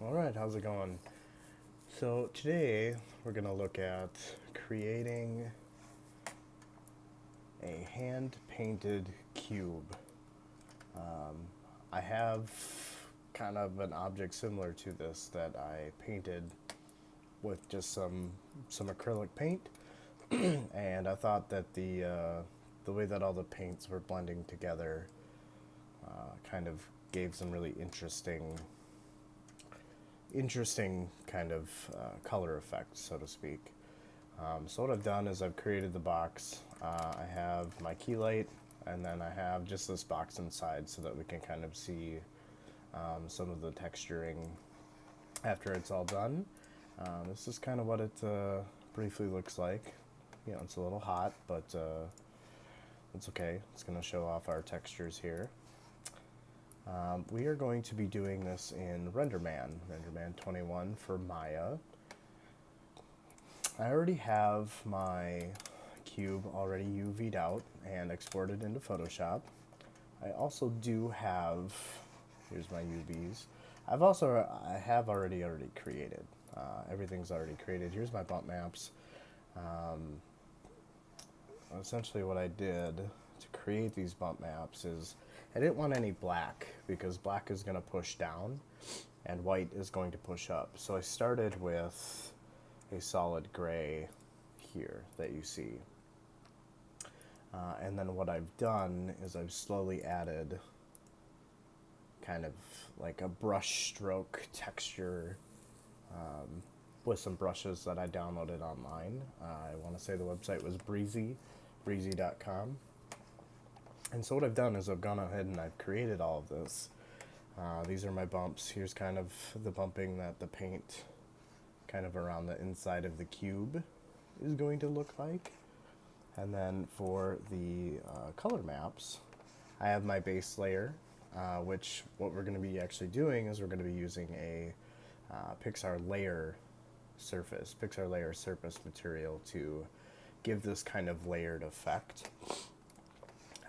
Alright, how's it going? So today we're going to look at creating a hand-painted cube. I have kind of an object similar to this that I painted with just some acrylic paint, and I thought that the way that all the paints were blending together kind of gave some really interesting kind of color effects, so to speak. So what I've done is I've created the box. I have my key light, and then I have just this box inside so that we can kind of see some of the texturing after it's all done. This is kind of what it briefly looks like. You know, it's a little hot, but it's okay. It's going to show off our textures here. We are going to be doing this in Renderman 21 for Maya. I already have my cube already UV'd out and exported into Photoshop. I also do have, here's my UVs. I have already created. Everything's already created. Here's my bump maps. Essentially what I did to create these bump maps is I didn't want any black because black is going to push down and white is going to push up. So I started with a solid gray here that you see. And then what I've done is I've slowly added kind of like a brush stroke texture with some brushes that I downloaded online. I want to say the website was breezy.com. And so what I've done is I've gone ahead and I've created all of this. These are my bumps. Here's kind of the bumping that the paint kind of around the inside of the cube is going to look like. And then for the color maps, I have my base layer, which what we're going to be actually doing is we're going to be using a Pixar layer surface material to give this kind of layered effect.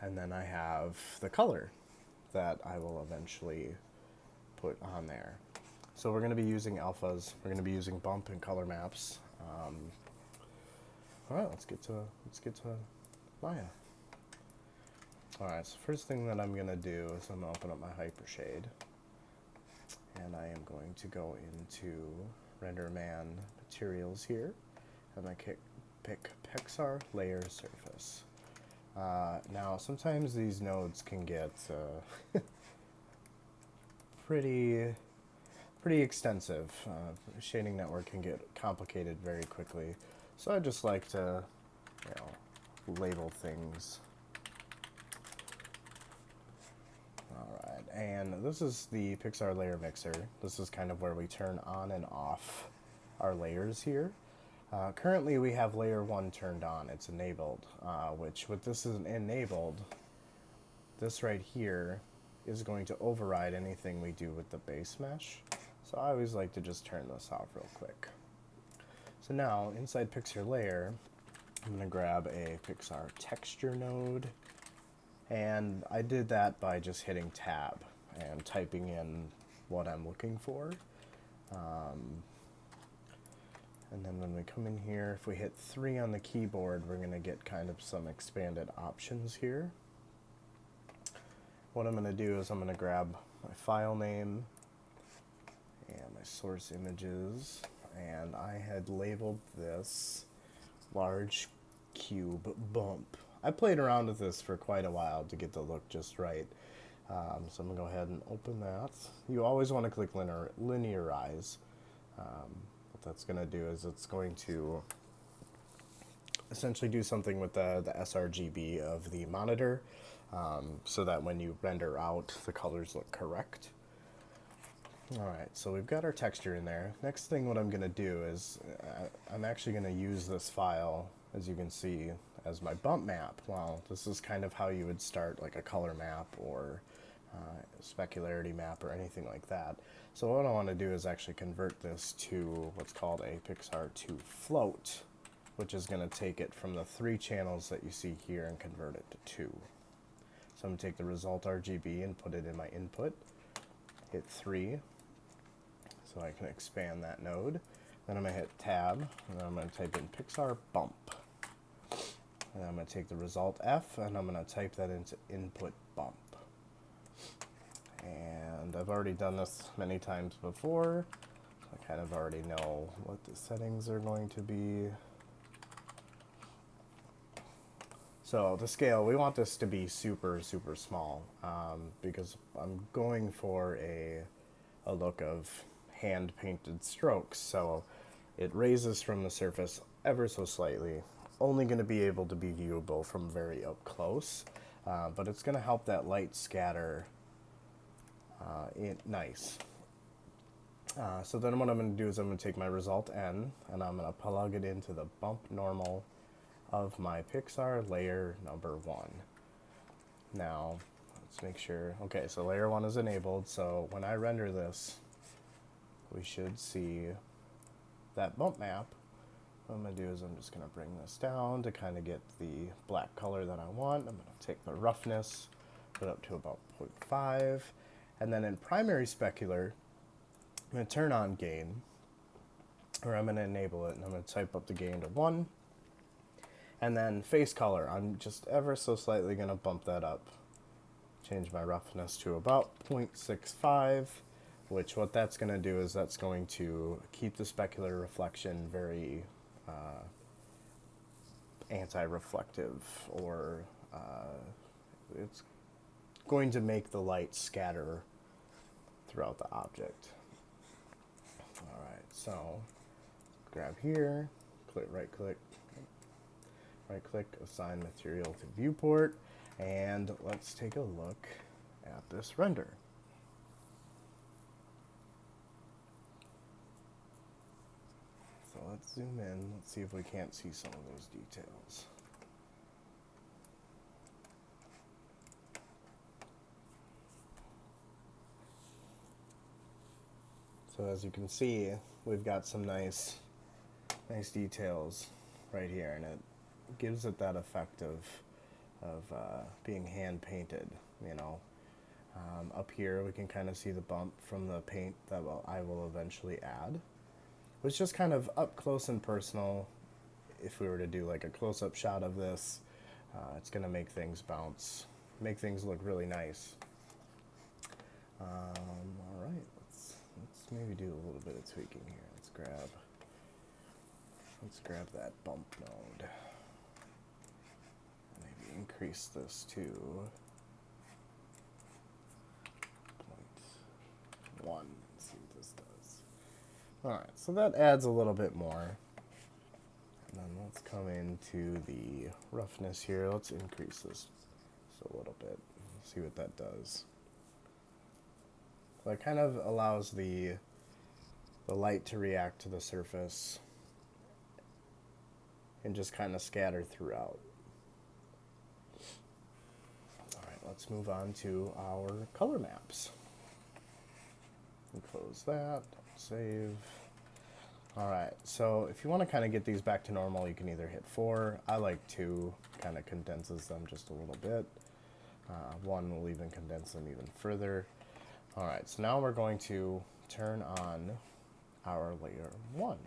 And then I have the color that I will eventually put on there. So we're going to be using alphas. We're going to be using bump and color maps. All right, let's get to Maya. All right, so first thing that I'm going to do is I'm going to open up my Hypershade, and I am going to go into Renderman materials here, and I pick Pixar layer surface. Now, sometimes these nodes can get pretty extensive. Shading network can get complicated very quickly, so I just like to, label things. All right, and this is the Pixar layer mixer. This is kind of where we turn on and off our layers here. Currently we have layer 1 turned on, it's enabled, which with this is enabled, this right here is going to override anything we do with the base mesh. So I always like to just turn this off real quick. So now inside Pixar layer, I'm going to grab a Pixar texture node, and I did that by just hitting tab and typing in what I'm looking for. And then when we come in here, if we hit 3 on the keyboard, we're going to get kind of some expanded options here. What I'm going to do is I'm going to grab my file name and my source images, and I had labeled this large cube bump. I played around with this for quite a while to get the look just right. So I'm going to go ahead and open that. You always want to click linearize. What that's going to do is it's going to essentially do something with the sRGB of the monitor, so that when you render out, the colors look correct. Alright, so we've got our texture in there. Next thing what I'm going to do is I'm actually going to use this file, as you can see, as my bump map. Well, this is kind of how you would start like a color map or specularity map or anything like that. So what I want to do is actually convert this to what's called a Pixar to float, which is going to take it from the 3 channels that you see here and convert it to 2. So I'm going to take the result RGB and put it in my input, hit 3, so I can expand that node. Then I'm going to hit tab, and then I'm going to type in Pixar bump. And I'm going to take the result F, and I'm going to type that into input bump. And I've already done this many times before. I kind of already know what the settings are going to be. So the scale, we want this to be super, super small because I'm going for a look of hand-painted strokes. So it raises from the surface ever so slightly. Only going to be able to be viewable from very up close, but it's going to help that light scatter nice. So then what I'm going to do is I'm going to take my result N and I'm going to plug it into the bump normal of my Pixar layer number 1. Now, let's make sure. Okay, so layer 1 is enabled, so when I render this, we should see that bump map. What I'm going to do is I'm just going to bring this down to kind of get the black color that I want. I'm going to take the roughness, put it up to about 0.5, and then in primary specular, I'm going to turn on gain, or I'm going to enable it, and I'm going to type up the gain to 1. And then face color, I'm just ever so slightly going to bump that up. Change my roughness to about 0.65, which what that's going to do is that's going to keep the specular reflection very anti-reflective, or it's going to make the light scatter throughout the object. Alright, so grab here, right click, assign material to viewport, and let's take a look at this render. So let's zoom in, let's see if we can't see some of those details. So as you can see, we've got some nice details right here, and it gives it that effect of being hand painted, you know. Up here we can kind of see the bump from the paint that I will eventually add. It's just kind of up close and personal. If we were to do like a close-up shot of this, it's going to make things bounce, make things look really nice. All right, let's maybe do a little bit of tweaking here. Let's grab that bump node. Maybe increase this to 0.1 and see what this does. Alright, so that adds a little bit more. And then let's come into the roughness here. Let's increase this just a little bit. See what that does. So it kind of allows the light to react to the surface and just kind of scatter throughout. Alright, let's move on to our color maps. And close that, save. Alright, so if you want to kind of get these back to normal, you can either hit 4. I like 2, kind of condenses them just a little bit. 1 will even condense them even further. Alright, so now we're going to turn on our layer 1.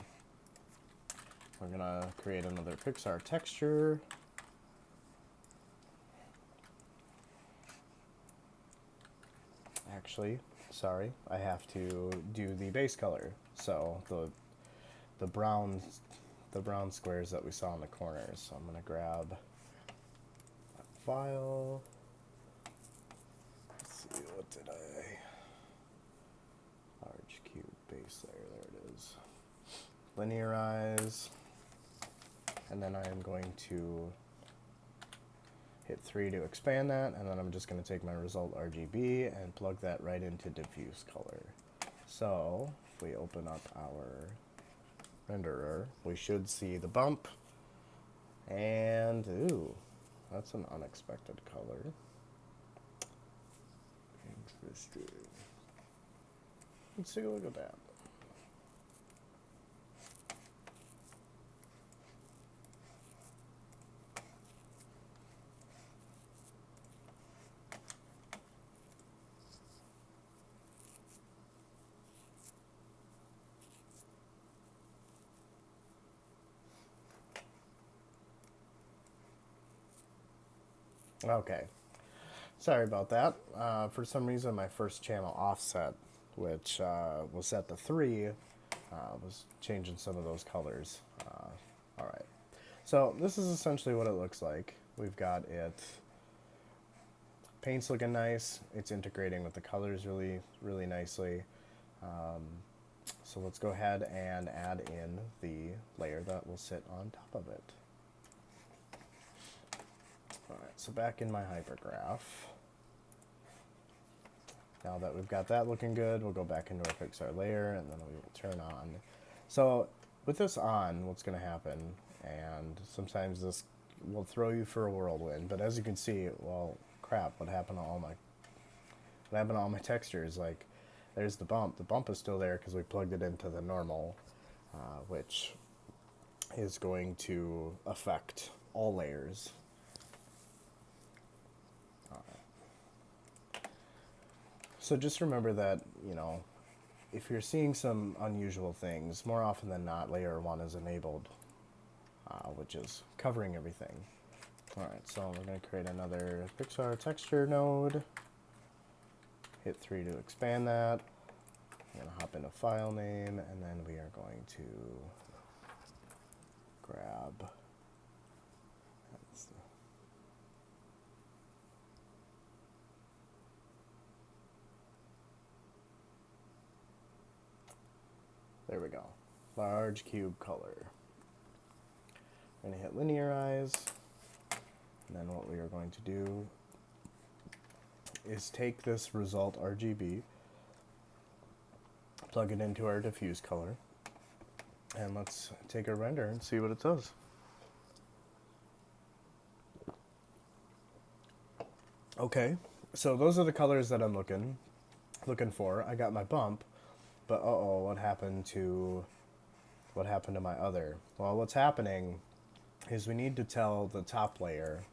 We're going to create another Pixar texture. Actually, sorry, I have to do the base color. So the brown squares that we saw in the corners. So I'm going to grab that file. Let's see, what did I? Large cube base layer, there it is. Linearize. And then I am going to hit 3 to expand that, and then I'm just going to take my result RGB and plug that right into diffuse color. So if we open up our renderer, we should see the bump, and ooh, that's an unexpected color. Interesting. Let's take a look at that. Okay. Sorry about that. For some reason, my first channel offset, which was set to 3, was changing some of those colors. Alright. So this is essentially what it looks like. We've got it. Paint's looking nice. It's integrating with the colors really, really nicely. So let's go ahead and add in the layer that will sit on top of it. Alright, so back in my hypergraph. Now that we've got that looking good, we'll go back into our Pixar layer and then we will turn on. So with this on, what's going to happen, and sometimes this will throw you for a whirlwind, but as you can see, well, crap, what happened to all my textures? Like, there's the bump. The bump is still there because we plugged it into the normal, which is going to affect all layers. So just remember that, you know, if you're seeing some unusual things, more often than not, layer 1 is enabled, which is covering everything. Alright, so we're going to create another Pixar texture node. Hit 3 to expand that. I'm going to hop into file name, and then we are going to grab there we go. Large cube color. We're going to hit linearize, and then what we are going to do is take this result RGB, plug it into our diffuse color, and let's take a render and see what it does. Okay, so those are the colors that I'm looking for. I got my bump, but uh-oh, what happened to my other? Well, what's happening is we need to tell the top layer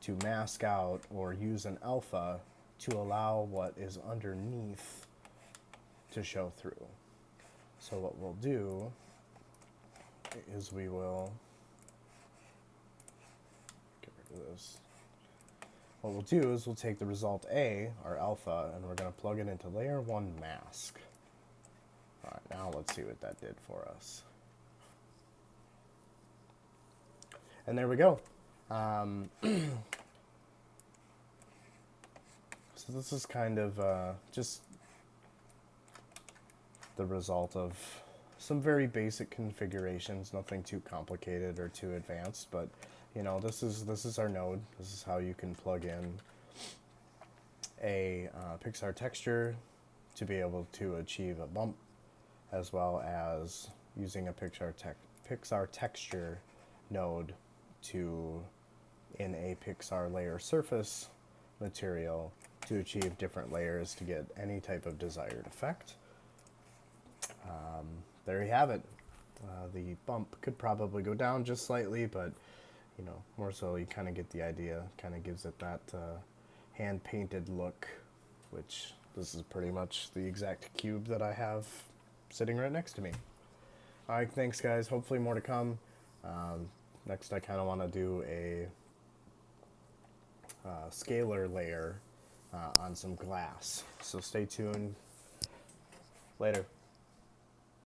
to mask out or use an alpha to allow what is underneath to show through. So what we'll do is we will get rid of this. What we'll do is we'll take the result A, our alpha, and we're going to plug it into layer 1 mask. Alright, now let's see what that did for us. And there we go. So this is kind of just the result of some very basic configurations, nothing too complicated or too advanced, but you know, this is our node. This is how you can plug in a Pixar texture to be able to achieve a bump, as well as using a Pixar texture node to, in a Pixar layer surface material, to achieve different layers to get any type of desired effect. There you have it. The bump could probably go down just slightly, but you know, more so you kind of get the idea. Kind of gives it that hand-painted look, which this is pretty much the exact cube that I have sitting right next to me. Alright, thanks guys. Hopefully more to come. Next I kind of want to do a scalar layer on some glass. So stay tuned. Later.